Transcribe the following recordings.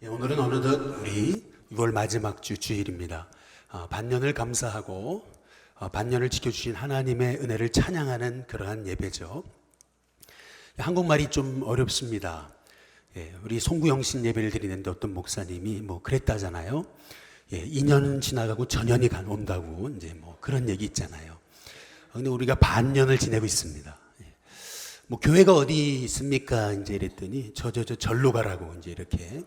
오늘은 어느덧 우리 6월 마지막 주 주일입니다. 반년을 감사하고 반년을 지켜주신 하나님의 은혜를 찬양하는 그러한 예배죠. 한국말이 좀 어렵습니다. 우리 송구영신 예배를 드리는데 어떤 목사님이 그랬다잖아요. 2년 지나가고 전년이 온다고 이제 그런 얘기 있잖아요. 근데 우리가 반년을 지내고 있습니다. 교회가 어디 있습니까? 이제 이랬더니 절로 가라고 이제 이렇게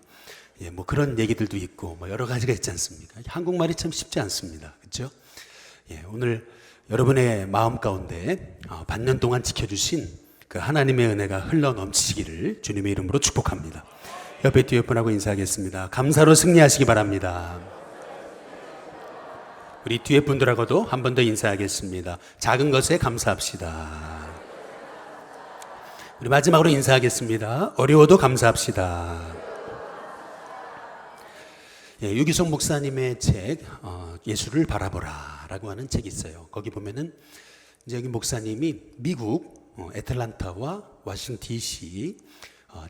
그런 얘기들도 있고 여러 가지가 있지 않습니까? 한국말이 참 쉽지 않습니다. 그렇죠? 오늘 여러분의 마음 가운데 반년 동안 지켜주신 그 하나님의 은혜가 흘러 넘치기를 주님의 이름으로 축복합니다. 옆에 뒤에 분하고 인사하겠습니다. 감사로 승리하시기 바랍니다. 우리 뒤에 분들하고도 한 번 더 인사하겠습니다. 작은 것에 감사합시다. 우리 마지막으로 인사하겠습니다. 어려워도 감사합시다. 유기성 목사님의 책 예수를 바라보라 라고 하는 책이 있어요. 거기 보면은 이제 여기 목사님이 미국 애틀란타와 워싱턴 DC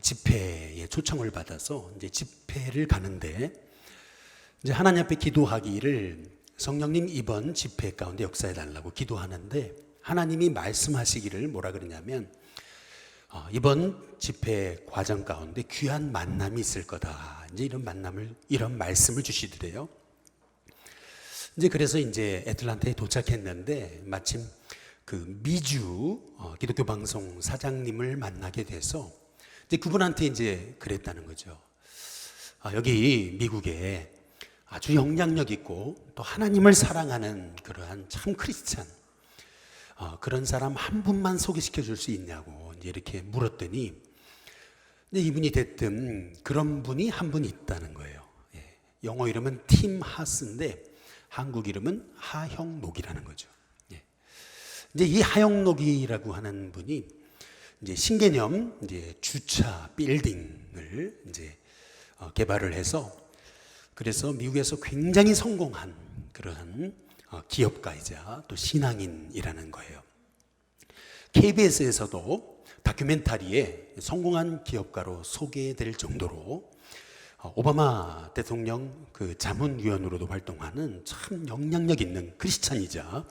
집회에 초청을 받아서 이제 집회를 가는데 이제 하나님 앞에 기도하기를 성령님 이번 집회 가운데 역사해 달라고 기도하는데 하나님이 말씀하시기를 뭐라 그러냐면 이번 집회 과정 가운데 귀한 만남이 있을 거다. 이제 이런 말씀을 주시더래요. 이제 그래서 이제 애틀란타에 도착했는데 마침 그 미주 기독교 방송 사장님을 만나게 돼서 이제 그분한테 이제 그랬다는 거죠. 여기 미국에 아주 영향력 있고 또 하나님을 사랑하는 그러한 참 크리스찬 그런 사람 한 분만 소개시켜 줄 수 있냐고 이제 이렇게 물었더니 근데 이분이 대뜸 그런 분이 한 분 있다는 거예요. 영어 이름은 팀 하스인데 한국 이름은 하형록이라는 거죠. 이제 이 하형록이라고 하는 분이 이제 신개념 이제 주차 빌딩을 이제 개발을 해서 그래서 미국에서 굉장히 성공한 그러한 기업가이자 또 신앙인이라는 거예요. KBS에서도 다큐멘터리에 성공한 기업가로 소개될 정도로 오바마 대통령 그 자문위원으로도 활동하는 참 영향력 있는 크리스찬이자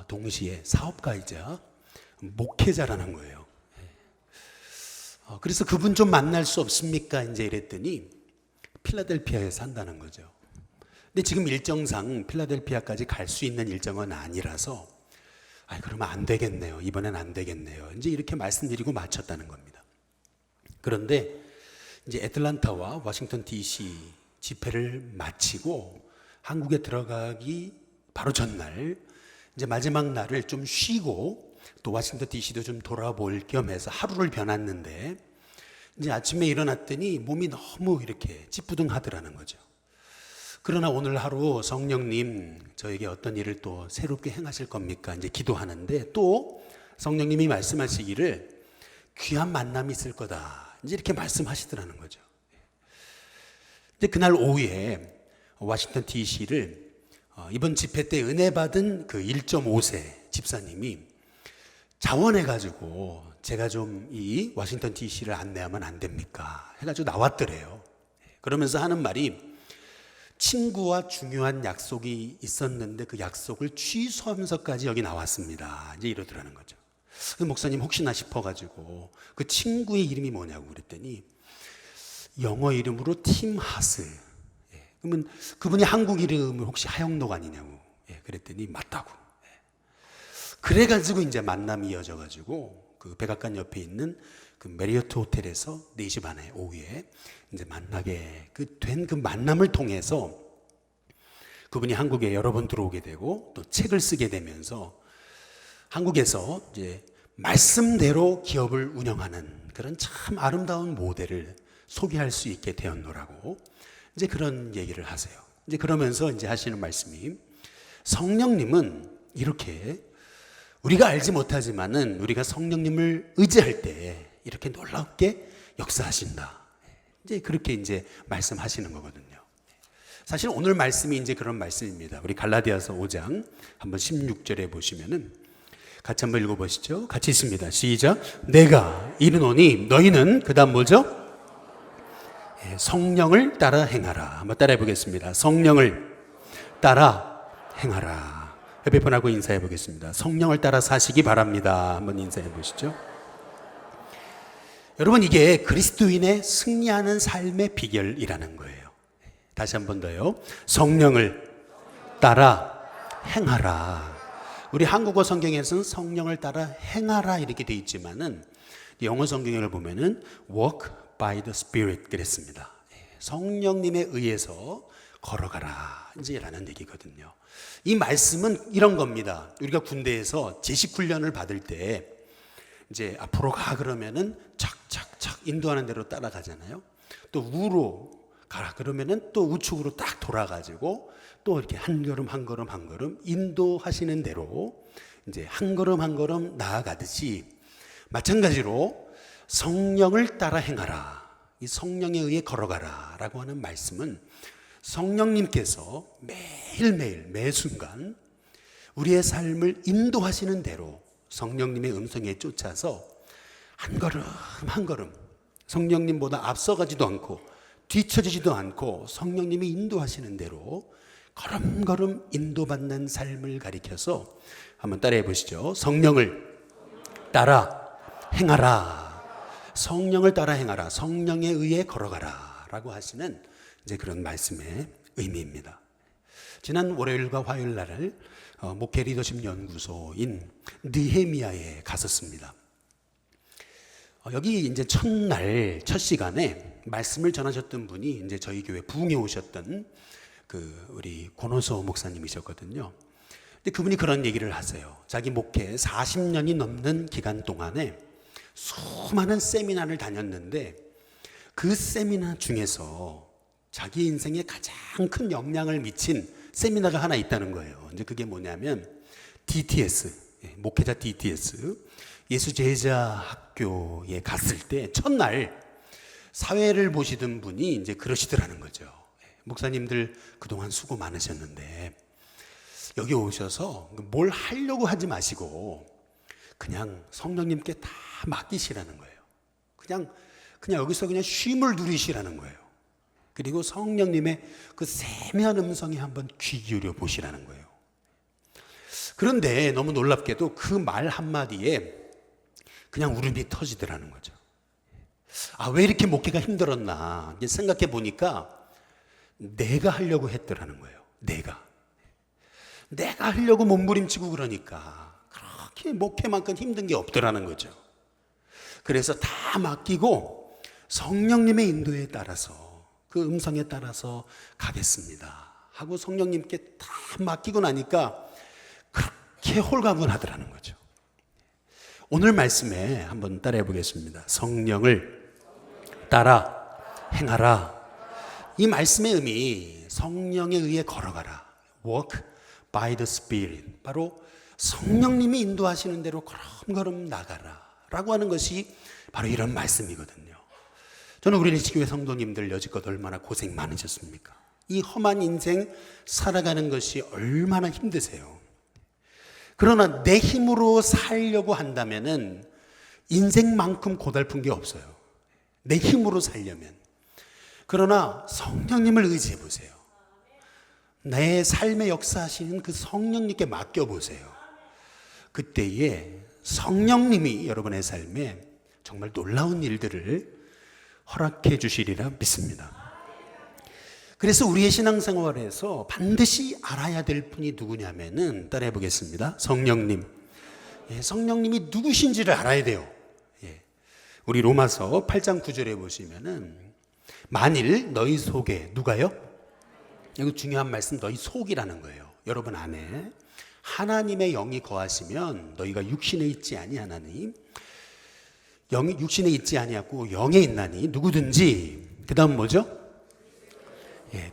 동시에 사업가이자 목회자라는 거예요. 그래서 그분 좀 만날 수 없습니까? 이제 이랬더니 필라델피아에 산다는 거죠. 근데 지금 일정상 필라델피아까지 갈 수 있는 일정은 아니라서 그러면 안 되겠네요. 이번엔 안 되겠네요. 이제 이렇게 말씀드리고 마쳤다는 겁니다. 그런데 이제 애틀란타와 워싱턴 DC 집회를 마치고 한국에 들어가기 바로 전날 이제 마지막 날을 좀 쉬고 또 워싱턴 DC도 좀 돌아볼 겸해서 하루를 변했는데 이제 아침에 일어났더니 몸이 너무 이렇게 찌뿌둥하더라는 거죠. 그러나 오늘 하루 성령님 저에게 어떤 일을 또 새롭게 행하실 겁니까? 이제 기도하는데 또 성령님이 말씀하시기를 귀한 만남이 있을 거다. 이제 이렇게 말씀하시더라는 거죠. 근데 그날 오후에 워싱턴 DC를 이번 집회 때 은혜 받은 그 1.5세 집사님이 자원해가지고 제가 좀 이 워싱턴 DC를 안내하면 안 됩니까? 해가지고 나왔더래요. 그러면서 하는 말이 친구와 중요한 약속이 있었는데 그 약속을 취소하면서까지 여기 나왔습니다. 이제 이러더라는 거죠. 목사님 혹시나 싶어가지고 그 친구의 이름이 뭐냐고 그랬더니 영어 이름으로 팀 하스. 그러면 그분이 한국 이름을 혹시 하영록 아니냐고 그랬더니 맞다고. 그래가지고 이제 만남이 이어져가지고 그 백악관 옆에 있는 그 메리어트 호텔에서 4시 반에 오후에 이제 만나게 된 그 만남을 통해서 그분이 한국에 여러 번 들어오게 되고 또 책을 쓰게 되면서 한국에서 이제 말씀대로 기업을 운영하는 그런 참 아름다운 모델을 소개할 수 있게 되었노라고 이제 그런 얘기를 하세요. 이제 그러면서 이제 하시는 말씀이 성령님은 이렇게 우리가 알지 못하지만은 우리가 성령님을 의지할 때 이렇게 놀랍게 역사하신다. 이제 그렇게 이제 말씀하시는 거거든요. 사실 오늘 말씀이 이제 그런 말씀입니다. 우리 갈라디아서 5장 한번 16절에 보시면은 같이 한번 읽어보시죠. 같이 있습니다. 시작. 내가 이르노니 너희는 그다음 뭐죠? 성령을 따라 행하라. 한번 따라해 보겠습니다. 성령을 따라 행하라. 옆에 분하고 인사해 보겠습니다. 성령을 따라 사시기 바랍니다. 한번 인사해 보시죠. 여러분, 이게 그리스도인의 승리하는 삶의 비결이라는 거예요. 다시 한 번 더요. 성령을 따라 행하라. 우리 한국어 성경에서는 성령을 따라 행하라 이렇게 돼 있지만은 영어 성경을 보면은 walk by the Spirit 그랬습니다. 성령님에 의해서 걸어가라 이제라는 얘기거든요. 이 말씀은 이런 겁니다. 우리가 군대에서 제식 훈련을 받을 때 이제 앞으로 가 그러면은 착착착 인도하는 대로 따라가잖아요. 또 우로 가라 그러면은 또 우측으로 딱 돌아가지고 또 이렇게 한 걸음 한 걸음 한 걸음 인도하시는 대로 이제 한 걸음 한 걸음 나아가듯이 마찬가지로 성령을 따라 행하라. 이 성령에 의해 걸어가라 라고 하는 말씀은 성령님께서 매일매일 매 순간 우리의 삶을 인도하시는 대로 성령님의 음성에 쫓아서 한 걸음 한 걸음 성령님보다 앞서가지도 않고 뒤처지지도 않고 성령님이 인도하시는 대로 걸음걸음 인도받는 삶을 가리켜서 한번 따라해 보시죠. 성령을 따라 행하라. 성령을 따라 행하라. 성령에 의해 걸어가라 라고 하시는 이제 그런 말씀의 의미입니다. 지난 월요일과 화요일 날을 목회 리더십 연구소인 느헤미야에 갔었습니다. 여기 이제 첫날 첫 시간에 말씀을 전하셨던 분이 이제 저희 교회 부흥에 오셨던 그 우리 권호서 목사님이셨거든요. 근데 그분이 그런 얘기를 하세요. 자기 목회 40년이 넘는 기간 동안에 수많은 세미나를 다녔는데 그 세미나 중에서 자기 인생에 가장 큰 영향을 미친 세미나가 하나 있다는 거예요. 이제 그게 뭐냐면 DTS, 목회자 DTS, 예수제자 학교에 갔을 때 첫날 사회를 보시던 분이 이제 그러시더라는 거죠. 목사님들 그동안 수고 많으셨는데 여기 오셔서 뭘 하려고 하지 마시고 그냥 성령님께 다 맡기시라는 거예요. 그냥 여기서 그냥 쉼을 누리시라는 거예요. 그리고 성령님의 그 세미한 음성에 한번 귀 기울여 보시라는 거예요. 그런데 너무 놀랍게도 그 말 한마디에 그냥 울음이 터지더라는 거죠. 왜 이렇게 목회가 힘들었나 생각해 보니까 내가 하려고 했더라는 거예요. 내가 하려고 몸부림치고 그러니까 그렇게 목회만큼 힘든 게 없더라는 거죠. 그래서 다 맡기고 성령님의 인도에 따라서 그 음성에 따라서 가겠습니다 하고 성령님께 다 맡기고 나니까 그렇게 홀가분하더라는 거죠. 오늘 말씀에 한번 따라해 보겠습니다. 성령을 따라 행하라. 이 말씀의 의미, 성령에 의해 걸어가라. Walk by the Spirit. 바로 성령님이 인도하시는 대로 걸음걸음 나가라 라고 하는 것이 바로 이런 말씀이거든요. 저는 우리 리치교회 성도님들 여지껏 얼마나 고생 많으셨습니까? 이 험한 인생 살아가는 것이 얼마나 힘드세요. 그러나 내 힘으로 살려고 한다면은 인생만큼 고달픈 게 없어요. 내 힘으로 살려면. 그러나 성령님을 의지해 보세요. 내 삶의 역사하시는 그 성령님께 맡겨보세요. 그때에 성령님이 여러분의 삶에 정말 놀라운 일들을 허락해 주시리라 믿습니다. 그래서 우리의 신앙생활에서 반드시 알아야 될 분이 누구냐면은 따라해 보겠습니다. 성령님. 성령님이 누구신지를 알아야 돼요. 우리 로마서 8장 9절에 보시면은 만일 너희 속에 누가요? 이거 중요한 말씀, 너희 속이라는 거예요. 여러분 안에 하나님의 영이 거하시면 너희가 육신에 있지 아니하나니 영이 육신에 있지 아니하고 영에 있나니 누구든지 그 다음 뭐죠?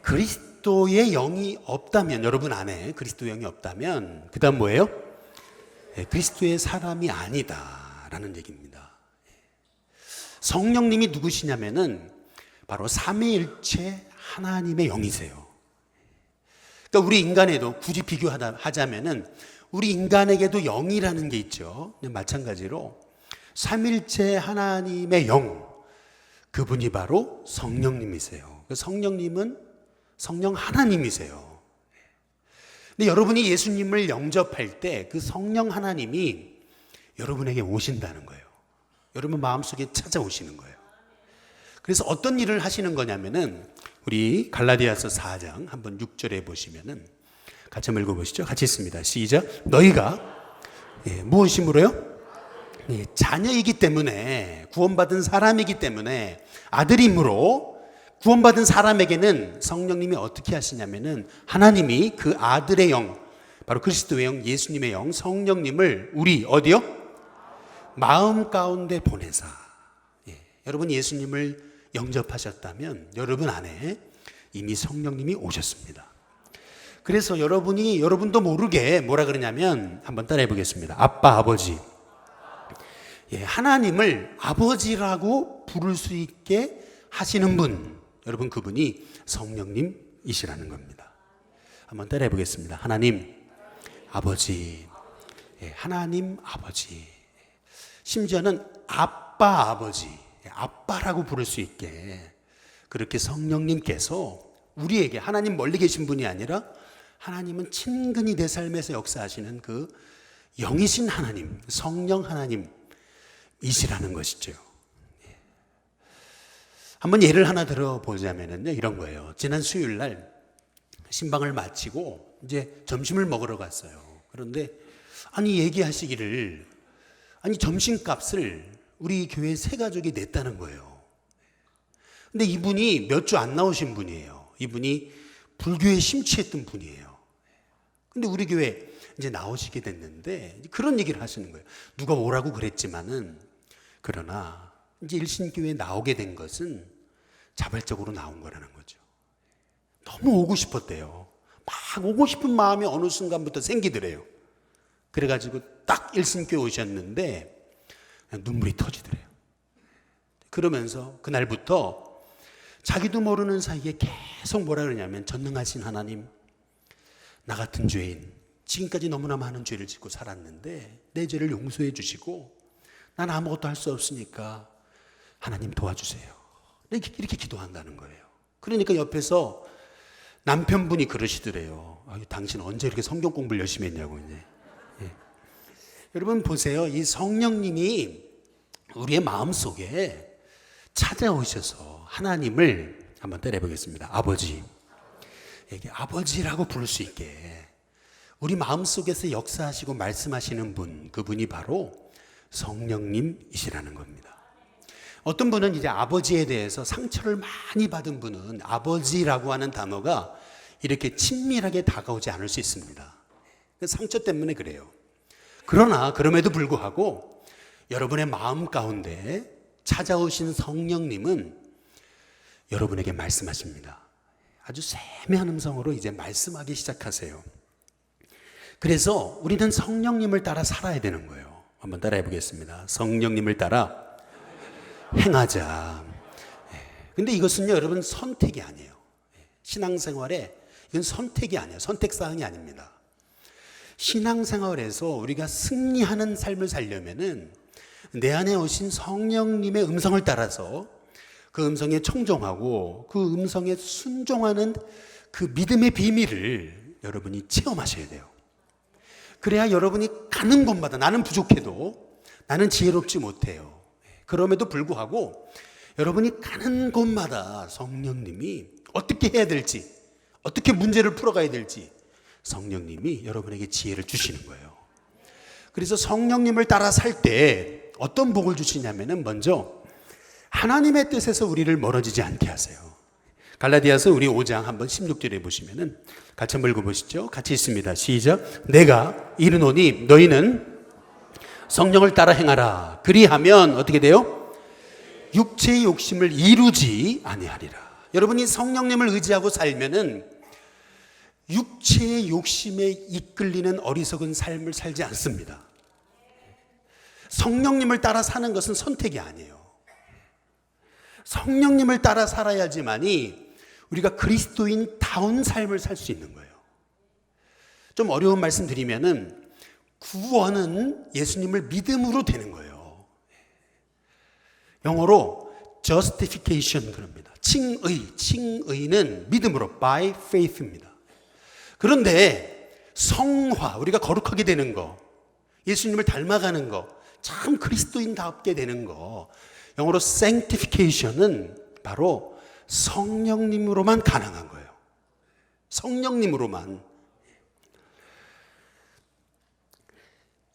그리스도의 영이 없다면 여러분 안에 그리스도의 영이 없다면 그 다음 뭐예요? 그리스도의 사람이 아니다 라는 얘기입니다. 성령님이 누구시냐면은 바로 삼위일체 하나님의 영이세요. 그러니까 우리 인간에도 굳이 비교하자면은 우리 인간에게도 영이라는 게 있죠. 마찬가지로 삼일체 하나님의 영, 그분이 바로 성령님이세요. 성령님은 성령 하나님이세요. 근데 여러분이 예수님을 영접할 때 그 성령 하나님이 여러분에게 오신다는 거예요. 여러분 마음속에 찾아오시는 거예요. 그래서 어떤 일을 하시는 거냐면은 우리 갈라디아서 4장 한번 6절에 보시면은 같이 한번 읽어보시죠. 같이 있습니다. 시작. 너희가 무엇이므로요? 자녀이기 때문에, 구원받은 사람이기 때문에, 아들이므로 구원받은 사람에게는 성령님이 어떻게 하시냐면은 하나님이 그 아들의 영, 바로 그리스도의 영, 예수님의 영, 성령님을 우리 어디요? 마음 가운데 보내사. 여러분 예수님을 영접하셨다면 여러분 안에 이미 성령님이 오셨습니다. 그래서 여러분도 모르게 뭐라 그러냐면 한번 따라해 보겠습니다. 아빠, 아버지. 하나님을 아버지라고 부를 수 있게 하시는 분, 여러분 그분이 성령님이시라는 겁니다. 한번 따라해 보겠습니다. 하나님, 아버지. 하나님, 아버지. 심지어는 아빠, 아버지. 아빠라고 부를 수 있게 그렇게 성령님께서 우리에게, 하나님 멀리 계신 분이 아니라 하나님은 친근히 내 삶에서 역사하시는 그 영이신 하나님, 성령 하나님이시라는 것이죠. 한번 예를 하나 들어보자면요, 이런 거예요. 지난 수요일 날 신방을 마치고 이제 점심을 먹으러 갔어요. 그런데 얘기하시기를 점심값을 우리 교회 세 가족이 냈다는 거예요. 근데 이분이 몇 주 안 나오신 분이에요. 이분이 불교에 심취했던 분이에요. 근데 우리 교회 이제 나오시게 됐는데 그런 얘기를 하시는 거예요. 누가 오라고 그랬지만은 그러나 이제 일신교회에 나오게 된 것은 자발적으로 나온 거라는 거죠. 너무 오고 싶었대요. 막 오고 싶은 마음이 어느 순간부터 생기더래요. 그래가지고 딱 일신교회 오셨는데 눈물이 터지더래요. 그러면서 그날부터 자기도 모르는 사이에 계속 뭐라 그러냐면, 전능하신 하나님, 나 같은 죄인, 지금까지 너무나 많은 죄를 짓고 살았는데 내 죄를 용서해 주시고 난 아무것도 할 수 없으니까 하나님 도와주세요. 이렇게 기도한다는 거예요. 그러니까 옆에서 남편분이 그러시더래요. 당신 언제 이렇게 성경 공부를 열심히 했냐고. 이제. 여러분 보세요. 이 성령님이 우리의 마음속에 찾아오셔서 하나님을 한번 때려보겠습니다. 아버지. 이게 아버지라고 부를 수 있게 우리 마음속에서 역사하시고 말씀하시는 분, 그분이 바로 성령님이시라는 겁니다. 어떤 분은 이제 아버지에 대해서 상처를 많이 받은 분은 아버지라고 하는 단어가 이렇게 친밀하게 다가오지 않을 수 있습니다. 상처 때문에 그래요. 그러나 그럼에도 불구하고 여러분의 마음 가운데 찾아오신 성령님은 여러분에게 말씀하십니다. 아주 세미한 음성으로 이제 말씀하기 시작하세요. 그래서 우리는 성령님을 따라 살아야 되는 거예요. 한번 따라해 보겠습니다. 성령님을 따라 행하자. 근데 이것은요, 여러분 선택이 아니에요. 신앙생활에 이건 선택이 아니에요. 선택사항이 아닙니다. 신앙생활에서 우리가 승리하는 삶을 살려면은 내 안에 오신 성령님의 음성을 따라서 그 음성에 청종하고 그 음성에 순종하는 그 믿음의 비밀을 여러분이 체험하셔야 돼요. 그래야 여러분이 가는 곳마다, 나는 부족해도, 나는 지혜롭지 못해요, 그럼에도 불구하고 여러분이 가는 곳마다 성령님이 어떻게 해야 될지, 어떻게 문제를 풀어가야 될지 성령님이 여러분에게 지혜를 주시는 거예요. 그래서 성령님을 따라 살 때 어떤 복을 주시냐면은 먼저 하나님의 뜻에서 우리를 멀어지지 않게 하세요. 갈라디아서 우리 5장 한번 16절에 보시면은 같이 한번 읽어보시죠. 같이 있습니다. 시작. 내가 이르노니 너희는 성령을 따라 행하라. 그리하면 어떻게 돼요? 육체의 욕심을 이루지 아니하리라. 여러분이 성령님을 의지하고 살면은 육체의 욕심에 이끌리는 어리석은 삶을 살지 않습니다. 성령님을 따라 사는 것은 선택이 아니에요. 성령님을 따라 살아야지만이 우리가 그리스도인다운 삶을 살 수 있는 거예요. 좀 어려운 말씀 드리면은 구원은 예수님을 믿음으로 되는 거예요. 영어로 justification 그럽니다. 칭의는 믿음으로 by faith입니다. 그런데 성화, 우리가 거룩하게 되는 거, 예수님을 닮아가는 거, 참 그리스도인답게 되는 거, 영어로 sanctification은 바로 성령님으로만 가능한 거예요. 성령님으로만.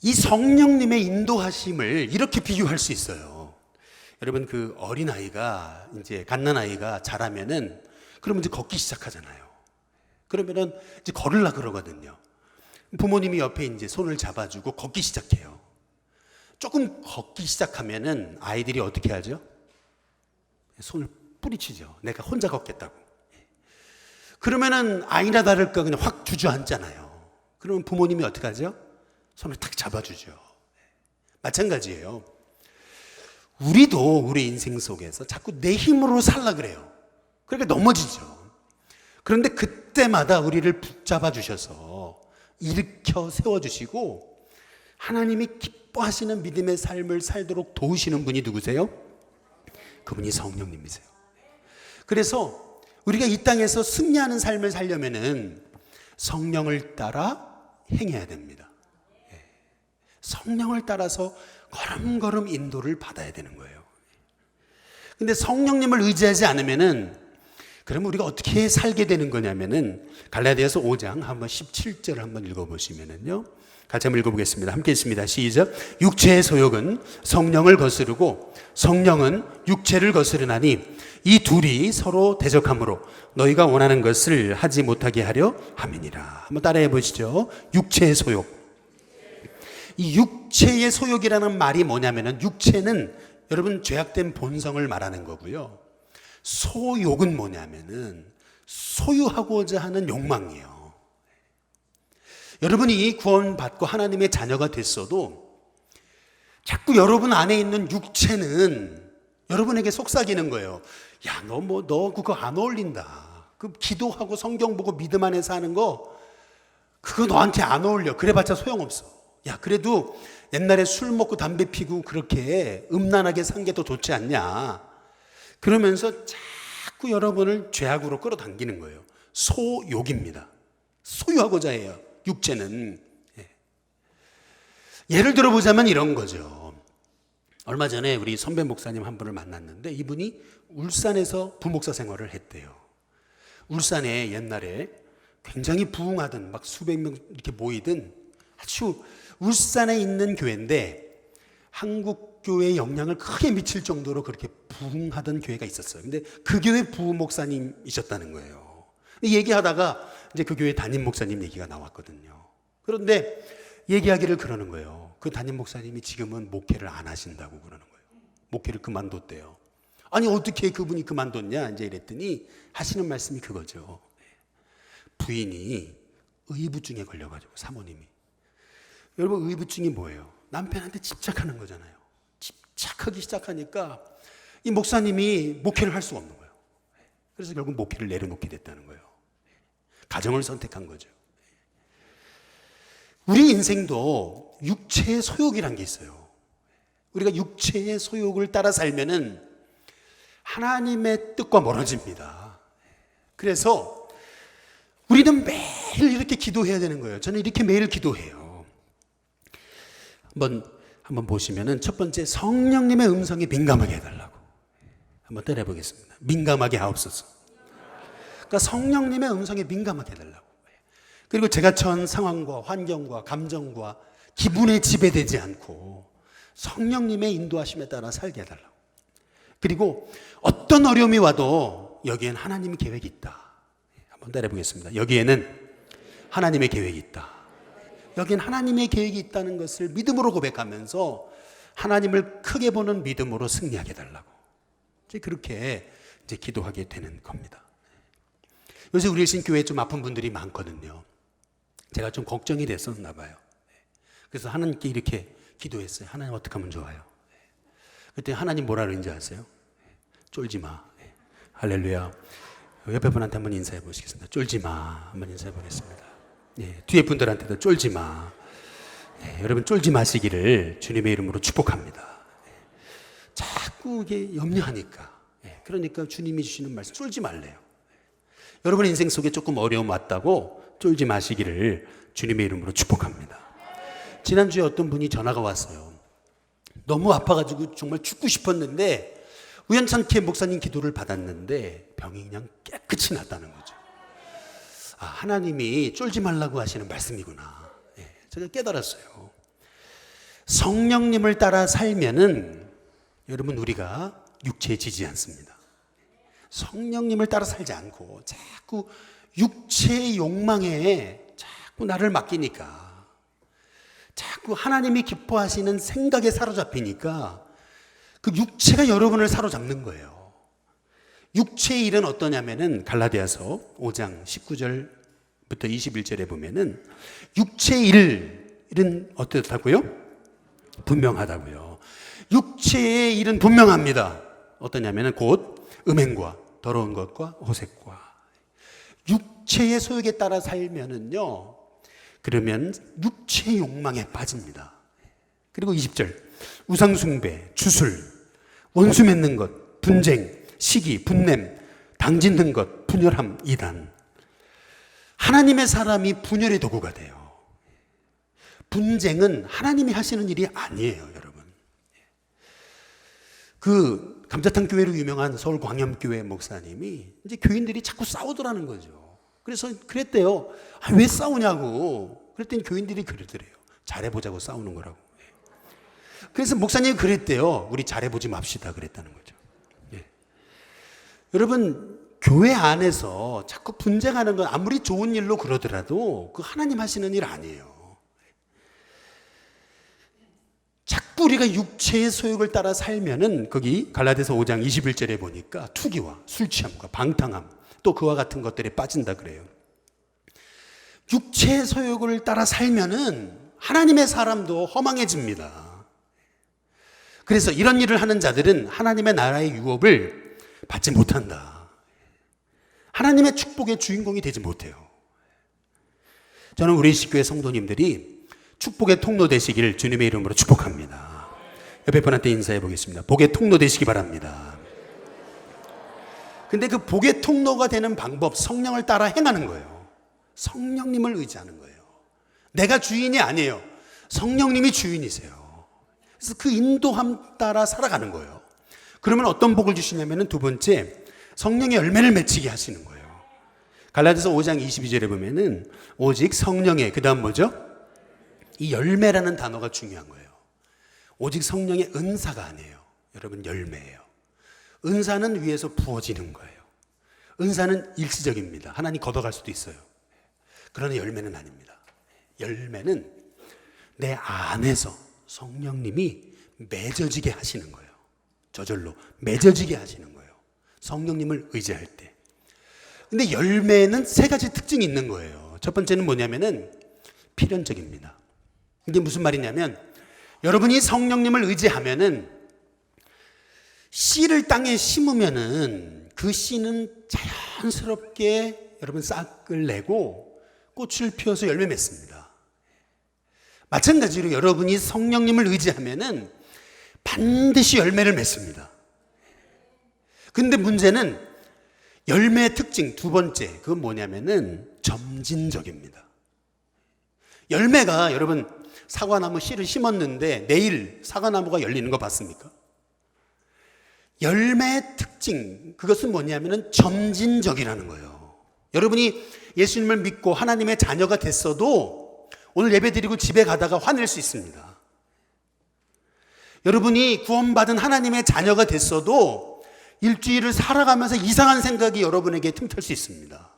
이 성령님의 인도하심을 이렇게 비유할 수 있어요. 여러분, 그 어린아이가, 이제 갓난아이가 자라면은, 그러면 이제 걷기 시작하잖아요. 그러면은 이제 걸으려고 그러거든요. 부모님이 옆에 이제 손을 잡아주고 걷기 시작해요. 조금 걷기 시작하면은 아이들이 어떻게 하죠? 손을 뿌리치죠. 내가 혼자 걷겠다고. 그러면은 아이나 다를까 그냥 확 주저앉잖아요. 그러면 부모님이 어떻게 하죠? 손을 탁 잡아주죠. 마찬가지예요. 우리도 우리 인생 속에서 자꾸 내 힘으로 살라 그래요. 그러니까 넘어지죠. 그런데 그때마다 우리를 붙잡아 주셔서 일으켜 세워주시고 하나님이 기뻐하시는 믿음의 삶을 살도록 도우시는 분이 누구세요? 그분이 성령님이세요. 그래서 우리가 이 땅에서 승리하는 삶을 살려면은 성령을 따라 행해야 됩니다. 성령을 따라서 걸음걸음 인도를 받아야 되는 거예요. 근데 성령님을 의지하지 않으면은 그러면 우리가 어떻게 살게 되는 거냐면은 갈라디아서 5장 한번 17절을 한번 읽어보시면은요. 같이 한번 읽어보겠습니다. 함께 읽습니다. 시작. 육체의 소욕은 성령을 거스르고 성령은 육체를 거스르나니 이 둘이 서로 대적하므로 너희가 원하는 것을 하지 못하게 하려 함이니라. 한번 따라해 보시죠. 육체의 소욕. 이 육체의 소욕이라는 말이 뭐냐면은 육체는 여러분 죄악된 본성을 말하는 거고요. 소욕은 뭐냐면은 소유하고자 하는 욕망이에요. 여러분이 구원받고 하나님의 자녀가 됐어도 자꾸 여러분 안에 있는 육체는 여러분에게 속삭이는 거예요. 야, 너 그거 안 어울린다. 그 기도하고 성경 보고 믿음 안에서 하는 거 그거 너한테 안 어울려. 그래봤자 소용없어. 야, 그래도 옛날에 술 먹고 담배 피고 그렇게 음란하게 산 게 더 좋지 않냐. 그러면서 자꾸 여러분을 죄악으로 끌어당기는 거예요. 소욕입니다. 소유하고자 해요. 육체는. 예를 들어보자면 이런 거죠. 얼마 전에 우리 선배 목사님 한 분을 만났는데 이분이 울산에서 부목사 생활을 했대요. 울산에 옛날에 굉장히 부흥하던 막 수백 명 이렇게 모이던 아주 울산에 있는 교회인데 한국 교회의 영향을 크게 미칠 정도로 그렇게 부흥하던 교회가 있었어요. 근데 그 교회 부목사님이셨다는 거예요. 얘기하다가 이제 그 교회 담임 목사님 얘기가 나왔거든요. 그런데 얘기하기를 그러는 거예요. 그 담임 목사님이 지금은 목회를 안 하신다고 그러는 거예요. 목회를 그만뒀대요. 아니 어떻게 그분이 그만뒀냐 이제 이랬더니 하시는 말씀이 그거죠. 부인이 의부증에 걸려가지고 사모님이. 여러분 의부증이 뭐예요? 남편한테 집착하는 거잖아요. 집착하기 시작하니까 이 목사님이 목회를 할 수가 없는 거예요. 그래서 결국 목회를 내려놓게 됐다는 거예요. 가정을 선택한 거죠. 우리 인생도 육체의 소욕이란 게 있어요. 우리가 육체의 소욕을 따라 살면은 하나님의 뜻과 멀어집니다. 그래서 우리는 매일 이렇게 기도해야 되는 거예요. 저는 이렇게 매일 기도해요. 한번 보시면은 첫 번째 성령님의 음성에 민감하게 해달라고. 한번 때려 보겠습니다. 민감하게 하옵소서. 그러니까 성령님의 음성에 민감하게 해달라고. 그리고 제가 처한 상황과 환경과 감정과 기분에 지배되지 않고 성령님의 인도하심에 따라 살게 해달라고. 그리고 어떤 어려움이 와도 여기엔 하나님의 계획이 있다. 한번 때려 보겠습니다. 여기에는 하나님의 계획이 있다. 여긴 하나님의 계획이 있다는 것을 믿음으로 고백하면서 하나님을 크게 보는 믿음으로 승리하게 해달라고. 이제 그렇게 이제 기도하게 되는 겁니다. 요새 우리 신교회에 좀 아픈 분들이 많거든요. 제가 좀 걱정이 됐었나 봐요. 그래서 하나님께 이렇게 기도했어요. 하나님 어떻게 하면 좋아요? 그때 하나님 뭐라 그러는지 아세요? 쫄지 마. 할렐루야. 옆에 분한테 한번 인사해 보시겠습니다. 쫄지 마. 한번 인사해 보겠습니다. 예, 뒤에 분들한테도 쫄지 마. 예, 여러분 쫄지 마시기를 주님의 이름으로 축복합니다. 예, 자꾸 이게 염려하니까 그러니까 주님이 주시는 말씀, 쫄지 말래요. 여러분 인생 속에 조금 어려움 왔다고 쫄지 마시기를 주님의 이름으로 축복합니다. 지난주에 어떤 분이 전화가 왔어요. 너무 아파가지고 정말 죽고 싶었는데 우연찮게 목사님 기도를 받았는데 병이 그냥 깨끗이 났다는 거죠. 아, 하나님이 쫄지 말라고 하시는 말씀이구나. 제가 깨달았어요. 성령님을 따라 살면은 여러분 우리가 육체에 지지 않습니다. 성령님을 따라 살지 않고 자꾸 육체의 욕망에 자꾸 나를 맡기니까, 자꾸 하나님이 기뻐하시는 생각에 사로잡히니까 그 육체가 여러분을 사로잡는 거예요. 육체의 일은 어떠냐면은 갈라디아서 5장 19절부터 21절에 보면은 육체의 일은 어떻다고요? 분명하다고요. 육체의 일은 분명합니다. 어떠냐면은 곧 음행과 더러운 것과 호색과. 육체의 소욕에 따라 살면은요, 그러면 육체의 욕망에 빠집니다. 그리고 20절, 우상숭배, 주술, 원수 맺는 것, 분쟁, 시기, 분냄, 당짓는 것, 분열함, 이단. 하나님의 사람이 분열의 도구가 돼요. 분쟁은 하나님이 하시는 일이 아니에요, 여러분. 그 감자탕 교회로 유명한 서울 광염교회 목사님이 이제 교인들이 자꾸 싸우더라는 거죠. 그래서 그랬대요. 아, 왜 싸우냐고. 그랬더니 교인들이 그러더래요. 잘해보자고 싸우는 거라고. 그래서 목사님이 그랬대요. 우리 잘해보지 맙시다 그랬다는 거죠. 예. 여러분, 교회 안에서 자꾸 분쟁하는 건 아무리 좋은 일로 그러더라도 그 하나님 하시는 일 아니에요. 자꾸 우리가 육체의 소욕을 따라 살면은 거기 갈라디아서 5장 21절에 보니까 투기와 술 취함과 방탕함 또 그와 같은 것들에 빠진다 그래요. 육체의 소욕을 따라 살면은 하나님의 사람도 허망해집니다. 그래서 이런 일을 하는 자들은 하나님의 나라의 유업을 받지 못한다. 하나님의 축복의 주인공이 되지 못해요. 저는 우리 식교회 성도님들이 축복의 통로 되시기를 주님의 이름으로 축복합니다. 옆에 분한테 인사해 보겠습니다. 복의 통로 되시기 바랍니다. 근데 그 복의 통로가 되는 방법, 성령을 따라 행하는 거예요. 성령님을 의지하는 거예요. 내가 주인이 아니에요. 성령님이 주인이세요. 그래서 그 인도함 따라 살아가는 거예요. 그러면 어떤 복을 주시냐면은 두 번째, 성령의 열매를 맺히게 하시는 거예요. 갈라디아서 5장 22절에 보면은 오직 성령의, 그 다음 뭐죠? 이 열매라는 단어가 중요한 거예요. 오직 성령의 은사가 아니에요. 여러분, 열매예요. 은사는 위에서 부어지는 거예요. 은사는 일시적입니다. 하나님 걷어갈 수도 있어요. 그러나 열매는 아닙니다. 열매는 내 안에서 성령님이 맺어지게 하시는 거예요. 저절로 맺어지게 하시는 거예요. 성령님을 의지할 때. 근데 열매는 세 가지 특징이 있는 거예요. 첫 번째는 뭐냐면은 필연적입니다. 이게 무슨 말이냐면 여러분이 성령님을 의지하면은 씨를 땅에 심으면은 그 씨는 자연스럽게 여러분 싹을 내고 꽃을 피워서 열매 맺습니다. 마찬가지로 여러분이 성령님을 의지하면은 반드시 열매를 맺습니다. 근데 문제는 열매의 특징 두 번째, 그건 뭐냐면은 점진적입니다. 열매가 여러분 사과나무 씨를 심었는데 내일 사과나무가 열리는 거 봤습니까? 열매의 특징, 그것은 뭐냐면은 점진적이라는 거예요. 여러분이 예수님을 믿고 하나님의 자녀가 됐어도 오늘 예배 드리고 집에 가다가 화낼 수 있습니다. 여러분이 구원받은 하나님의 자녀가 됐어도 일주일을 살아가면서 이상한 생각이 여러분에게 틈탈 수 있습니다.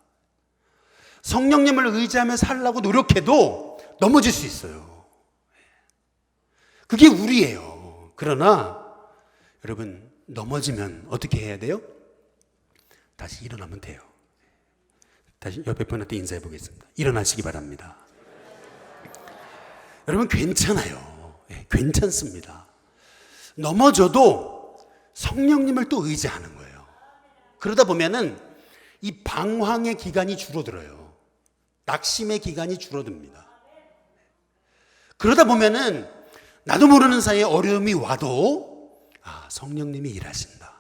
성령님을 의지하며 살라고 노력해도 넘어질 수 있어요. 그게 우리예요. 그러나 여러분, 넘어지면 어떻게 해야 돼요? 다시 일어나면 돼요. 다시 옆에 분한테 인사해 보겠습니다. 일어나시기 바랍니다. 여러분, 괜찮아요. 괜찮습니다. 넘어져도 성령님을 또 의지하는 거예요. 그러다 보면은 이 방황의 기간이 줄어들어요. 낙심의 기간이 줄어듭니다. 그러다 보면은 나도 모르는 사이에 어려움이 와도 성령님이 일하신다.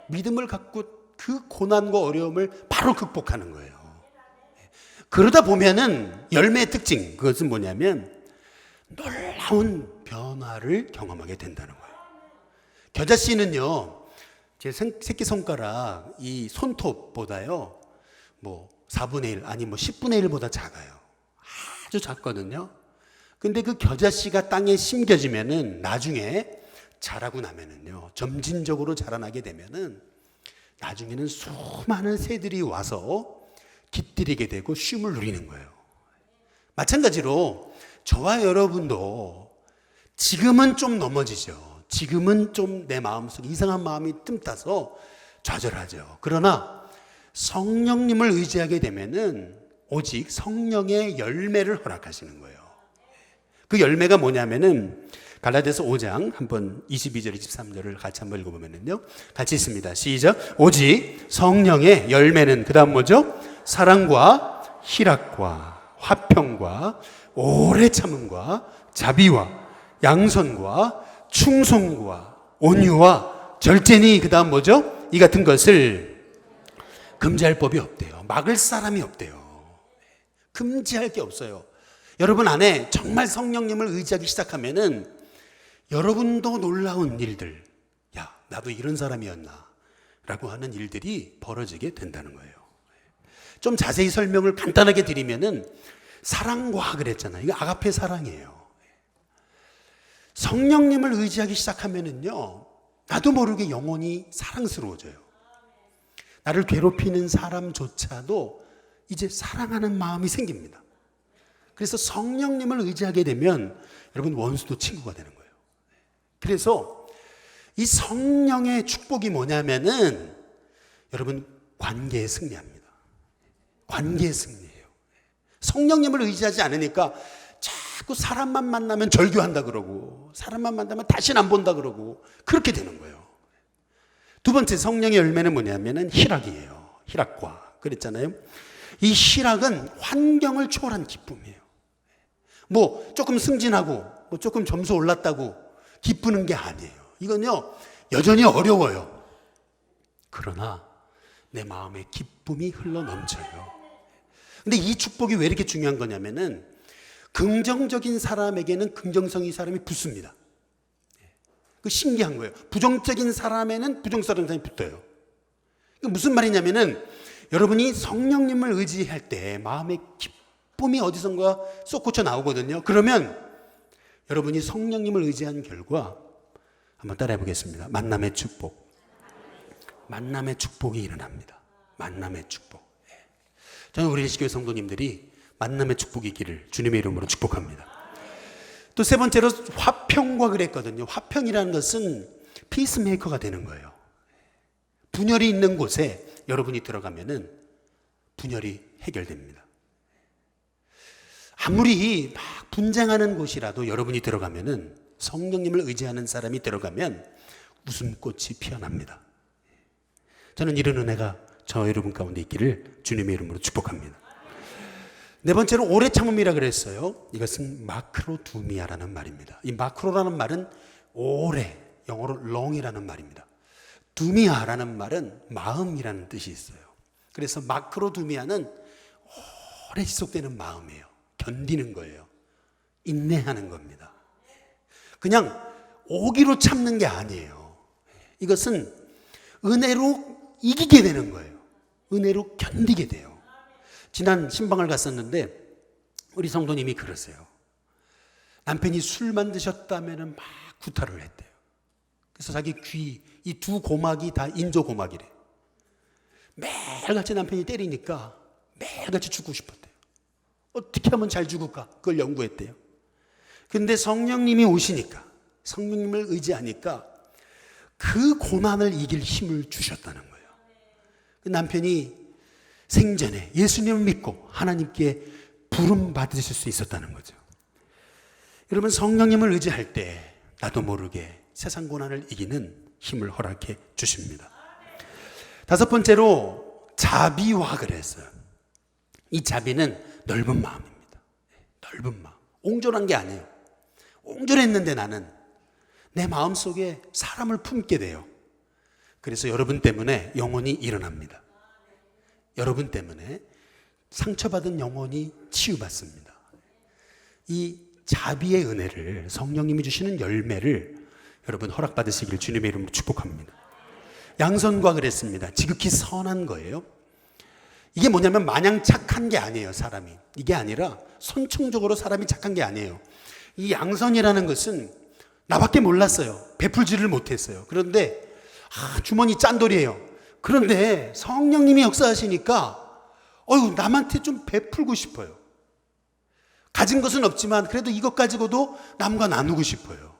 믿음을 갖고 그 고난과 어려움을 바로 극복하는 거예요. 그러다 보면은 열매의 특징, 그것은 뭐냐면 놀라운 변화를 경험하게 된다는 거예요. 겨자씨는요, 제 새끼손가락 이 손톱보다요, 뭐 4분의 1, 아니 뭐 10분의 1보다 작아요. 아주 작거든요. 근데 그 겨자씨가 땅에 심겨지면은 나중에 자라고 나면은요, 점진적으로 자라나게 되면은 나중에는 수많은 새들이 와서 깃들이게 되고 쉼을 누리는 거예요. 마찬가지로 저와 여러분도 지금은 좀 넘어지죠. 지금은 좀 내 마음속에 이상한 마음이 뜸따서 좌절하죠. 그러나 성령님을 의지하게 되면은 오직 성령의 열매를 허락하시는 거예요. 그 열매가 뭐냐면은 갈라디아서 5장 한번 22절 23절을 같이 한번 읽어보면은요, 같이 있습니다. 시작. 오직 성령의 열매는 그 다음 뭐죠? 사랑과 희락과 화평과 오래 참음과 자비와 양선과 충성과 온유와 절제니 그 다음 뭐죠? 이 같은 것을 금지할 법이 없대요. 막을 사람이 없대요. 금지할 게 없어요. 여러분 안에 정말 성령님을 의지하기 시작하면은 여러분도 놀라운 일들, 야, 나도 이런 사람이었나 라고 하는 일들이 벌어지게 된다는 거예요. 좀 자세히 설명을 간단하게 드리면은 사랑과 그랬잖아요. 이거 아가페 사랑이에요. 성령님을 의지하기 시작하면은요, 나도 모르게 영혼이 사랑스러워져요. 나를 괴롭히는 사람조차도 이제 사랑하는 마음이 생깁니다. 그래서 성령님을 의지하게 되면 여러분 원수도 친구가 되는 거예요. 그래서 이 성령의 축복이 뭐냐면은 여러분 관계에 승리합니다. 관계에 승리해요. 성령님을 의지하지 않으니까 자꾸 사람만 만나면 절교한다 그러고 사람만 만나면 다시는 안 본다 그러고 그렇게 되는 거예요. 두 번째 성령의 열매는 뭐냐면은 희락이에요. 희락과 그랬잖아요. 이 희락은 환경을 초월한 기쁨이에요. 뭐 조금 승진하고 뭐 조금 점수 올랐다고 기쁘는 게 아니에요. 이건요 여전히 어려워요. 그러나 내 마음에 기쁨이 흘러 넘쳐요. 근데 이 축복이 왜 이렇게 중요한 거냐면은 긍정적인 사람에게는 긍정성이 사람이 붙습니다. 그 신기한 거예요. 부정적인 사람에는 부정적인 사람이 붙어요. 무슨 말이냐면은 여러분이 성령님을 의지할 때 마음의 기쁨이 어디선가 솟구쳐 나오거든요. 그러면 여러분이 성령님을 의지한 결과 한번 따라해 보겠습니다. 만남의 축복. 만남의 축복이 일어납니다. 만남의 축복. 저는 우리 예수교회 성도님들이 만남의 축복이 있기를 주님의 이름으로 축복합니다. 또 세 번째로 화평과 그랬거든요. 화평이라는 것은 피스메이커가 되는 거예요. 분열이 있는 곳에 여러분이 들어가면은 분열이 해결됩니다. 아무리 막 분쟁하는 곳이라도 여러분이 들어가면은 성령님을 의지하는 사람이 들어가면 웃음꽃이 피어납니다. 저는 이런 은혜가 저 여러분 가운데 있기를 주님의 이름으로 축복합니다. 네 번째로 오래 참음이라 그랬어요. 이것은 마크로두미아라는 말입니다. 이 마크로라는 말은 오래, 영어로 long이라는 말입니다. 두미아라는 말은 마음이라는 뜻이 있어요. 그래서 마크로두미아는 오래 지속되는 마음이에요. 견디는 거예요. 인내하는 겁니다. 그냥 오기로 참는 게 아니에요. 이것은 은혜로 이기게 되는 거예요. 은혜로 견디게 돼요. 지난 신방을 갔었는데 우리 성도님이 그러세요. 남편이 술만 드셨다면 막 구타를 했대요. 그래서 자기 귀, 이 두 고막이 다 인조고막이래. 매일같이 남편이 때리니까 매일같이 죽고 싶었대요. 어떻게 하면 잘 죽을까? 그걸 연구했대요. 근데 성령님이 오시니까, 성령님을 의지하니까 그 고난을 이길 힘을 주셨다는 거예요. 그 남편이 생전에 예수님을 믿고 하나님께 부름 받으실 수 있었다는 거죠. 여러분 성령님을 의지할 때 나도 모르게 세상 고난을 이기는 힘을 허락해 주십니다. 다섯 번째로 자비와 그랬어요. 이 자비는 넓은 마음입니다. 넓은 마음. 옹졸한 게 아니에요. 옹졸했는데 나는 내 마음속에 사람을 품게 돼요. 그래서 여러분 때문에 영혼이 일어납니다. 여러분 때문에 상처받은 영혼이 치유받습니다. 이 자비의 은혜를, 성령님이 주시는 열매를 여러분 허락받으시기를 주님의 이름으로 축복합니다. 양선과 그랬습니다. 지극히 선한 거예요. 이게 뭐냐면 마냥 착한 게 아니에요, 사람이. 이게 아니라 선천적으로 사람이 착한 게 아니에요. 이 양선이라는 것은 나밖에 몰랐어요. 베풀지를 못했어요. 그런데 주머니 짠돌이에요. 그런데 성령님이 역사하시니까 남한테 좀 베풀고 싶어요. 가진 것은 없지만 그래도 이것 가지고도 남과 나누고 싶어요.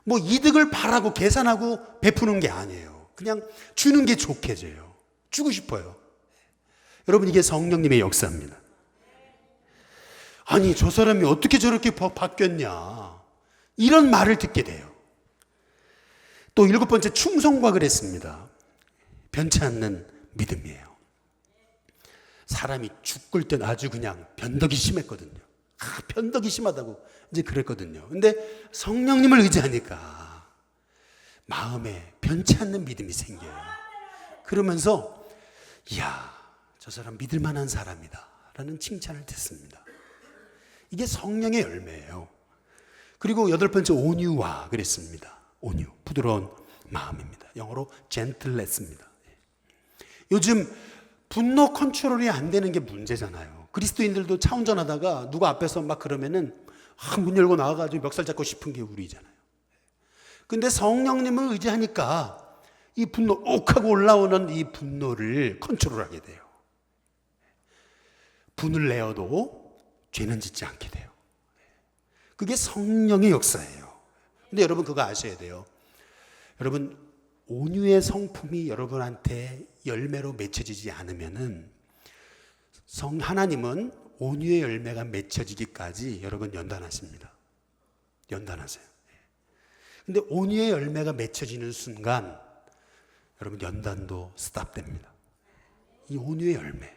뭐 이득을 바라고 계산하고 베푸는 게 아니에요. 그냥 주는 게 좋게져요. 주고 싶어요. 여러분, 이게 성령님의 역사입니다. 아니, 저 사람이 어떻게 저렇게 바뀌었냐, 이런 말을 듣게 돼요. 또 7번째, 충성과 그랬습니다. 변치 않는 믿음이에요. 사람이 죽을 땐 아주 그냥 변덕이 심했거든요. 변덕이 심하다고 이제 그랬거든요. 근데 성령님을 의지하니까 마음에 변치 않는 믿음이 생겨요. 그러면서 이야, 저 사람 믿을 만한 사람이다 라는 칭찬을 듣습니다. 이게 성령의 열매예요. 그리고 8번째, 온유와 그랬습니다. 온유, 부드러운 마음입니다. 영어로 gentleness입니다. 요즘 분노 컨트롤이 안 되는 게 문제잖아요. 그리스도인들도 차 운전하다가 누가 앞에서 막 그러면은 문 열고 나와가지고 멱살 잡고 싶은 게 우리잖아요. 근데 성령님을 의지하니까 이 분노, 옥하고 올라오는 이 분노를 컨트롤하게 돼요. 분을 내어도 죄는 짓지 않게 돼요. 그게 성령의 역사예요. 근데 여러분 그거 아셔야 돼요. 여러분, 온유의 성품이 여러분한테 열매로 맺혀지지 않으면은 하나님은 온유의 열매가 맺혀지기까지 여러분 연단하십니다. 연단하세요. 근데 온유의 열매가 맺혀지는 순간 여러분 연단도 스탑됩니다. 이 온유의 열매,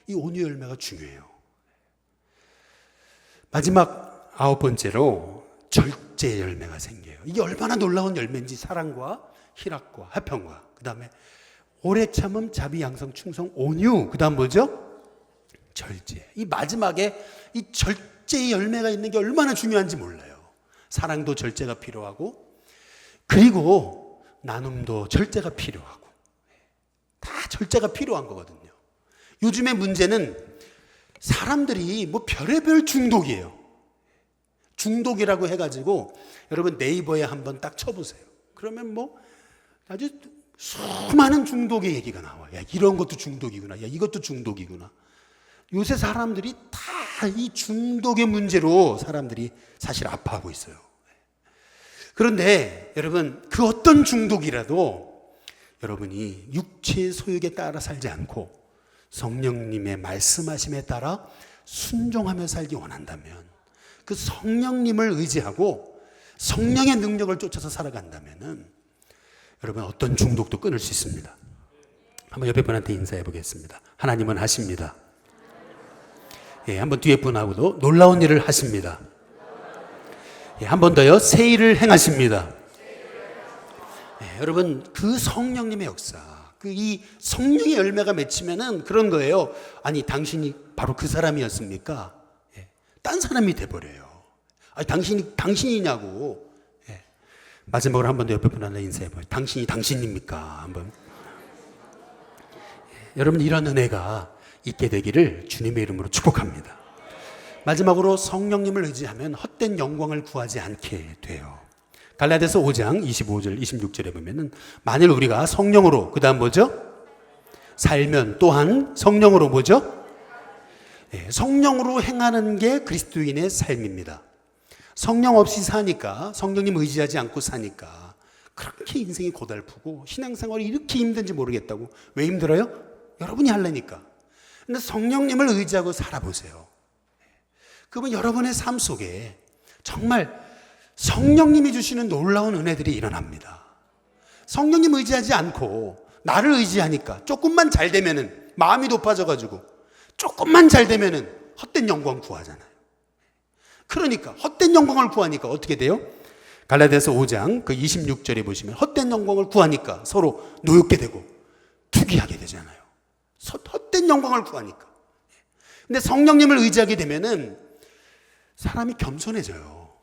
이 온유의 열매가 중요해요. 마지막 9번째로 절제의 열매가 생겨요. 이게 얼마나 놀라운 열매인지, 사랑과 희락과 화평과, 그 다음에 오래 참음, 자비, 양성, 충성, 온유, 그 다음 뭐죠? 절제. 이 마지막에 이 절제의 열매가 있는 게 얼마나 중요한지 몰라요. 사랑도 절제가 필요하고, 그리고 나눔도 절제가 필요하고, 다 절제가 필요한 거거든요. 요즘의 문제는 사람들이 뭐 별의별 중독이에요. 중독이라고 해가지고 여러분 네이버에 한번 딱 쳐보세요. 그러면 뭐 아주 수많은 중독의 얘기가 나와요. 야, 이런 것도 중독이구나. 야, 이것도 중독이구나. 요새 사람들이 다 이 중독의 문제로 사람들이 사실 아파하고 있어요. 그런데 여러분, 그 어떤 중독이라도 여러분이 육체의 소욕에 따라 살지 않고 성령님의 말씀하심에 따라 순종하며 살기 원한다면, 그 성령님을 의지하고 성령의 능력을 쫓아서 살아간다면은 여러분 어떤 중독도 끊을 수 있습니다. 한번 옆에 분한테 인사해 보겠습니다. 하나님은 하십니다. 예, 한번 뒤에 분하고도 놀라운 일을 하십니다. 예, 한 번 더요. 새 일을 행하십니다. 예, 여러분, 그 성령님의 역사, 이 성령의 열매가 맺히면은 그런 거예요. 아니, 당신이 바로 그 사람이었습니까? 예, 딴 사람이 돼버려요. 아니, 당신이냐고. 예, 마지막으로 한 번 더 옆에 분 하나 인사해봐요. 당신이 당신입니까? 한번. 예, 여러분, 이런 은혜가 있게 되기를 주님의 이름으로 축복합니다. 마지막으로 성령님을 의지하면 헛된 영광을 구하지 않게 돼요. 갈라디아서 5장 25절 26절에 보면은 만일 우리가 성령으로, 그 다음 뭐죠? 살면 또한 성령으로 뭐죠? 네, 성령으로 행하는 게 그리스도인의 삶입니다. 성령 없이 사니까, 성령님 의지하지 않고 사니까 그렇게 인생이 고달프고 신앙생활이 이렇게 힘든지 모르겠다고. 왜 힘들어요? 여러분이 하려니까. 근데 성령님을 의지하고 살아보세요. 그러면 여러분의 삶 속에 정말 성령님이 주시는 놀라운 은혜들이 일어납니다. 성령님 의지하지 않고 나를 의지하니까 조금만 잘 되면은, 마음이 높아져가지고 조금만 잘 되면은 헛된 영광 구하잖아요. 그러니까 헛된 영광을 구하니까 어떻게 돼요? 갈라디아서 5장 그 26절에 보시면 헛된 영광을 구하니까 서로 노엽게 되고 투기하게 되잖아요. 헛된 영광을 구하니까. 근데 성령님을 의지하게 되면은 사람이 겸손해져요.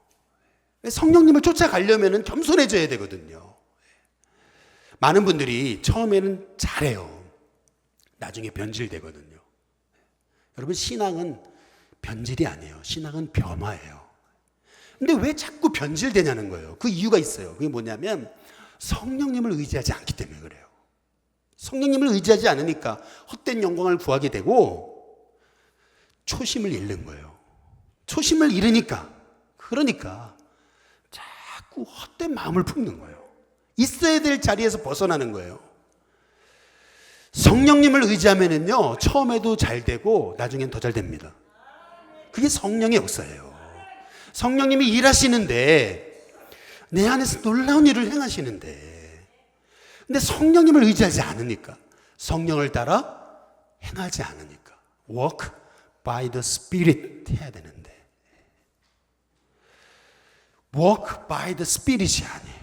성령님을 쫓아가려면은 겸손해져야 되거든요. 많은 분들이 처음에는 잘해요. 나중에 변질되거든요. 여러분, 신앙은 변질이 아니에요. 신앙은 변화예요. 근데 왜 자꾸 변질되냐는 거예요. 그 이유가 있어요. 그게 뭐냐면 성령님을 의지하지 않기 때문에 그래요. 성령님을 의지하지 않으니까 헛된 영광을 구하게 되고 초심을 잃는 거예요. 초심을 잃으니까, 그러니까 자꾸 헛된 마음을 품는 거예요. 있어야 될 자리에서 벗어나는 거예요. 성령님을 의지하면은요, 처음에도 잘 되고 나중엔 더 잘 됩니다. 그게 성령의 역사예요. 성령님이 일하시는데 내 안에서 놀라운 일을 행하시는데, 근데 성령님을 의지하지 않으니까, 성령을 따라 행하지 않으니까, walk by the Spirit 해야 되는데 walk by the Spirit이 아니에요.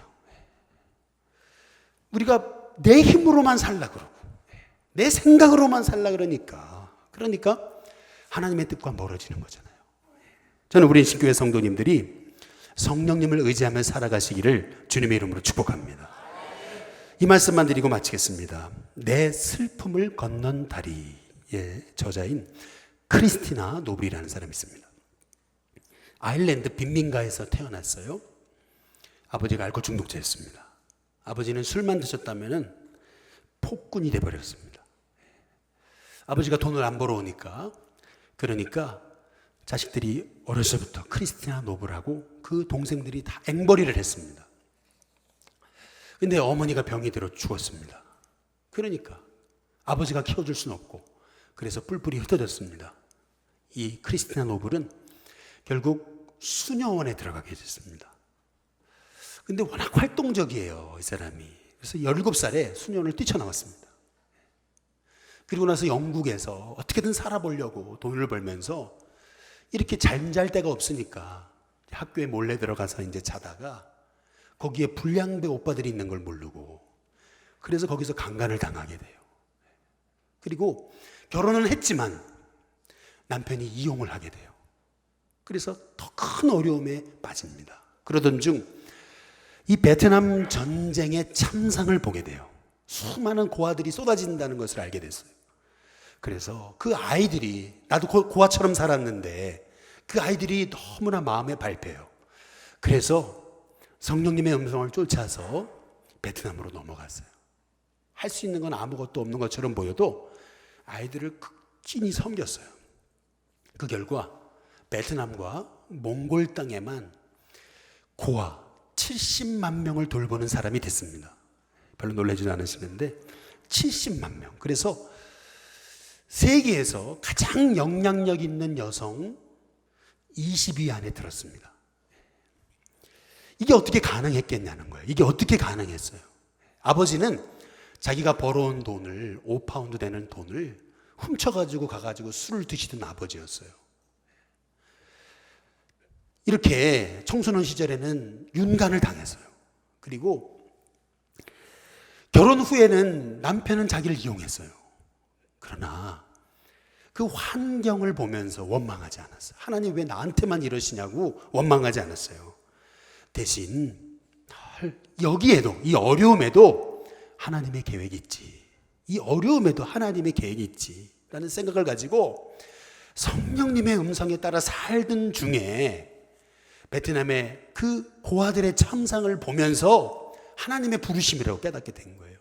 우리가 내 힘으로만 살라 그러고 내 생각으로만 살라 그러니까 하나님의 뜻과 멀어지는 거잖아요. 저는 우리 신교회 성도님들이 성령님을 의지하며 살아가시기를 주님의 이름으로 축복합니다. 이 말씀만 드리고 마치겠습니다. 내 슬픔을 건넌 다리의 저자인 크리스티나 노블이라는 사람이 있습니다. 아일랜드 빈민가에서 태어났어요. 아버지가 알코올 중독자였습니다. 아버지는 술만 드셨다면 폭군이 돼버렸습니다. 아버지가 돈을 안 벌어오니까, 그러니까 자식들이 어렸을 때부터 크리스티나 노블하고 그 동생들이 다 앵벌이를 했습니다. 근데 어머니가 병이 들어 죽었습니다. 그러니까 아버지가 키워줄 수는 없고, 그래서 뿔뿔이 흩어졌습니다. 이 크리스티나 노블은 결국 수녀원에 들어가게 됐습니다. 근데 워낙 활동적이에요, 이 사람이. 그래서 17살에 수녀원을 뛰쳐나왔습니다. 그리고 나서 영국에서 어떻게든 살아보려고 돈을 벌면서 이렇게 잠잘 데가 없으니까 학교에 몰래 들어가서 이제 자다가 거기에 불량배 오빠들이 있는 걸 모르고, 그래서 거기서 강간을 당하게 돼요. 그리고 결혼은 했지만 남편이 이용을 하게 돼요. 그래서 더 큰 어려움에 빠집니다. 그러던 중 이 베트남 전쟁의 참상을 보게 돼요. 수많은 고아들이 쏟아진다는 것을 알게 됐어요. 그래서 그 아이들이, 나도 고아처럼 살았는데 그 아이들이 너무나 마음에 밟혀요. 그래서 성령님의 음성을 쫓아서 베트남으로 넘어갔어요. 할 수 있는 건 아무것도 없는 것처럼 보여도 아이들을 극진히 섬겼어요. 그 결과 베트남과 몽골 땅에만 고아 70만 명을 돌보는 사람이 됐습니다. 별로 놀라지도 않으시는데 70만 명. 그래서 세계에서 가장 영향력 있는 여성 20위 안에 들었습니다. 이게 어떻게 가능했겠냐는 거예요. 이게 어떻게 가능했어요? 아버지는 자기가 벌어온 돈을, 5파운드 되는 돈을 훔쳐가지고 가가지고 술을 드시던 아버지였어요. 이렇게 청소년 시절에는 윤간을 당했어요. 그리고 결혼 후에는 남편은 자기를 이용했어요. 그러나 그 환경을 보면서 원망하지 않았어요. 하나님 왜 나한테만 이러시냐고 원망하지 않았어요. 대신 여기에도, 이 어려움에도 하나님의 계획이 있지. 이 어려움에도 하나님의 계획이 있지. 라는 생각을 가지고 성령님의 음성에 따라 살던 중에 베트남의 그 고아들의 참상을 보면서 하나님의 부르심이라고 깨닫게 된 거예요.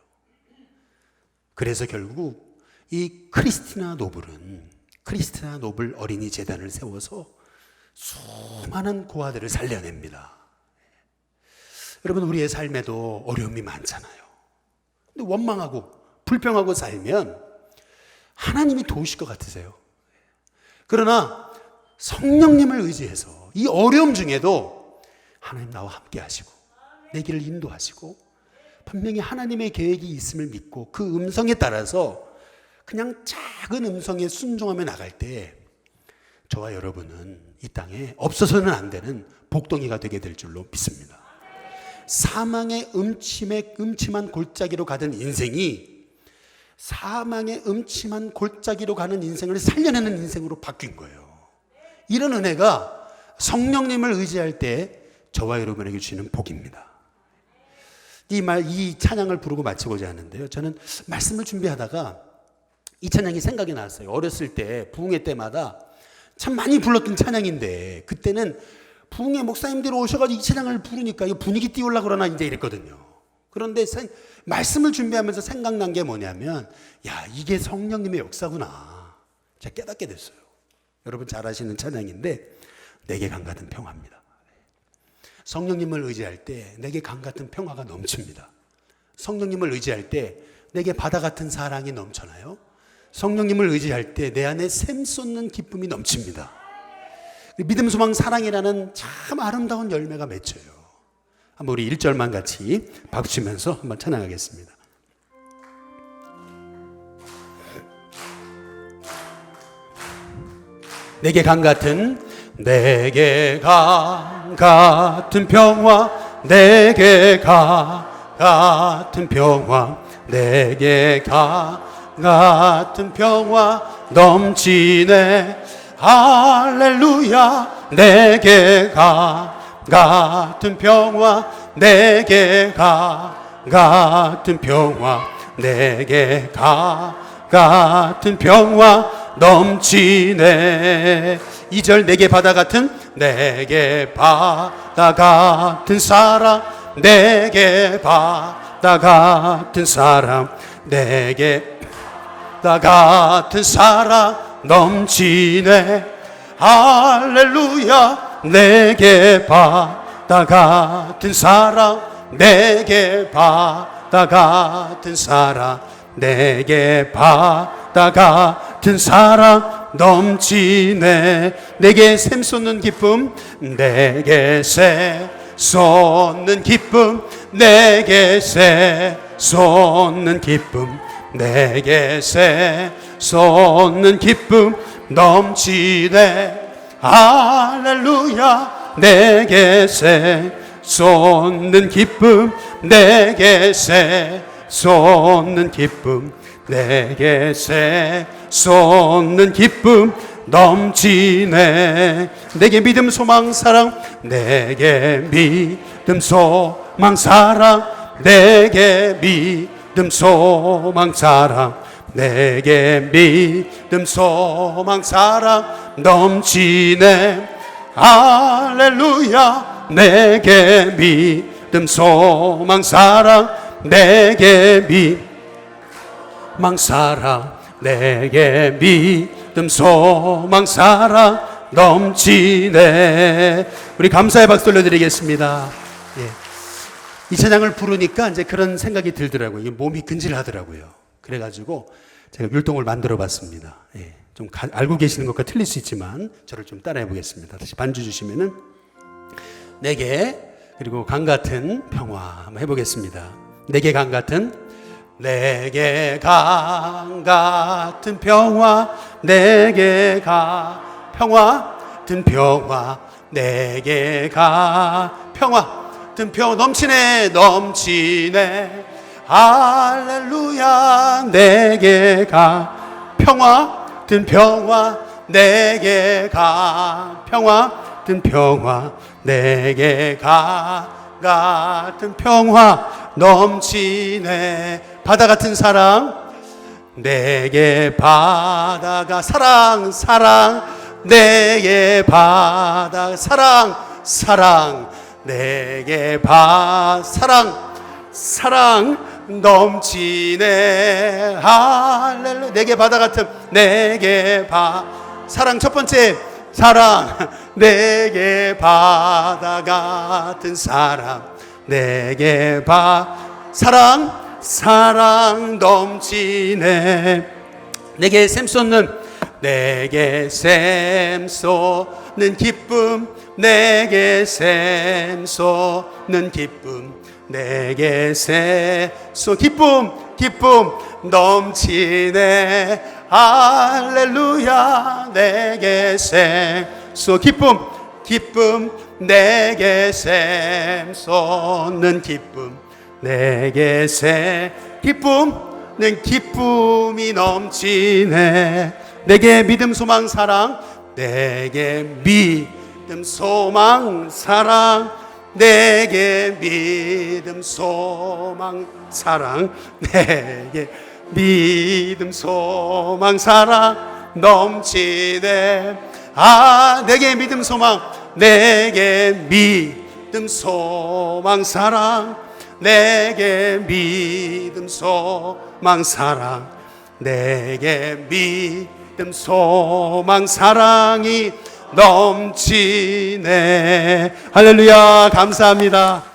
그래서 결국 이 크리스티나 노블 어린이 재단을 세워서 수많은 고아들을 살려냅니다. 여러분, 우리의 삶에도 어려움이 많잖아요. 근데 원망하고 불평하고 살면 하나님이 도우실 것 같으세요? 그러나 성령님을 의지해서 이 어려움 중에도 하나님 나와 함께 하시고 내 길을 인도하시고 분명히 하나님의 계획이 있음을 믿고 그 음성에 따라서 그냥 작은 음성에 순종하며 나갈 때 저와 여러분은 이 땅에 없어서는 안 되는 복덩이가 되게 될 줄로 믿습니다. 사망의 음침한 골짜기로 가던 인생이 사망의 음침한 골짜기로 가는 인생을 살려내는 인생으로 바뀐 거예요. 이런 은혜가 성령님을 의지할 때 저와 여러분에게 주시는 복입니다. 이 찬양을 부르고 마치고자 하는데요. 저는 말씀을 준비하다가 이 찬양이 생각이 났어요. 어렸을 때 부흥회 때마다 참 많이 불렀던 찬양인데 그때는 부흥회 목사님들이 오셔가지고 이 찬양을 부르니까 이 분위기 띄우려고 그러나 이제 이랬거든요. 그런데 말씀을 준비하면서 생각난 게 뭐냐면 야, 이게 성령님의 역사구나. 제가 깨닫게 됐어요. 여러분 잘 아시는 찬양인데 내게 강 같은 평화입니다. 성령님을 의지할 때 내게 강 같은 평화가 넘칩니다. 성령님을 의지할 때 내게 바다 같은 사랑이 넘쳐나요. 성령님을 의지할 때 내 안에 샘 솟는 기쁨이 넘칩니다. 믿음, 소망, 사랑이라는 참 아름다운 열매가 맺혀요. 한번 우리 1절만 같이 박수 치면서 한번 찬양하겠습니다. 내게 강 같은 평화, 내게 강 같은 평화, 내게 강 같은 평화 넘치네. 할렐루야. 내게 강 같은 평화, 내게 강 같은 평화, 내게 강 같은 평화 넘치네. 2절 내게 바다 같은 사랑, 내게 바다 같은 사랑, 내게 바다 같은 사랑 넘치네. 할렐루야. 내게 바다 같은 사랑, 내게 바다 같은 사랑, 내게 바다 같은 사랑 넘치네. 내게 샘 솟는 기쁨, 내게 샘 솟는 기쁨, 내게 샘 솟는 기쁨, 내게 샘 솟는 기쁨 넘치네. 할렐루야. 내게 샘 솟는 기쁨, 내게 샘 솟는 기쁨, 내게 새 솟는 기쁨 넘치네. 내게 믿음, 소망, 사랑, 내게 믿음, 소망, 사랑, 내게 믿음, 소망, 사랑, 내게 믿음, 소망, 사랑 넘치네. 할렐루야. 내게 믿음, 소망, 사랑, 내게 믿음, 사랑, 내게 믿음, 소망, 사랑 넘치네. 우리 감사의 박수 올려드리겠습니다. 예. 이 찬양을 부르니까 이제 그런 생각이 들더라고요. 이게 몸이 근질하더라고요. 그래가지고 제가 율동을 만들어 봤습니다. 예. 좀 알고 계시는 것과 틀릴 수 있지만 저를 좀 따라해 보겠습니다. 다시 반주 주시면은 내게, 그리고 강 같은 평화 한번 해보겠습니다. 내게 강 같은, 내게 강 같은 평화, 내게 강 평화 같은 평화, 내게 강 평화 같은 평화 넘치네. 넘치네. 할렐루야. 내게 강 평화 같은 평화, 내게 강 평화 같은 평화, 내게 강 같은 평화 넘치네. 바다 같은 사랑, 내게 바다가 사랑, 사랑, 내게 바다 사랑, 사랑, 내게 사랑, 사랑 넘치네. 할렐루야. 내게 바다 같은, 내게 사랑. 첫 번째 사랑, 내게 바다 같은 사랑, 내게 사랑, 사랑 넘치네. 내게 샘 솟는, 내게 샘 솟는 기쁨, 내게 샘 솟는 기쁨, 내게 샘 기쁨, 기쁨 넘치네. 할렐루야. 내게 샘 기쁨, 기쁨 내게 샘솟는 기쁨, 내게 기쁨는 기쁨이 넘치네. 내게 믿음 소망 사랑, 내게 믿음 소망 사랑, 내게 믿음 소망 사랑, 내게 믿음 소망 사랑 넘치네. 아, 내게 믿음 소망, 내게 믿음 소망 사랑, 내게 믿음 소망 사랑, 내게 믿음 소망 사랑이 넘치네. 할렐루야, 감사합니다.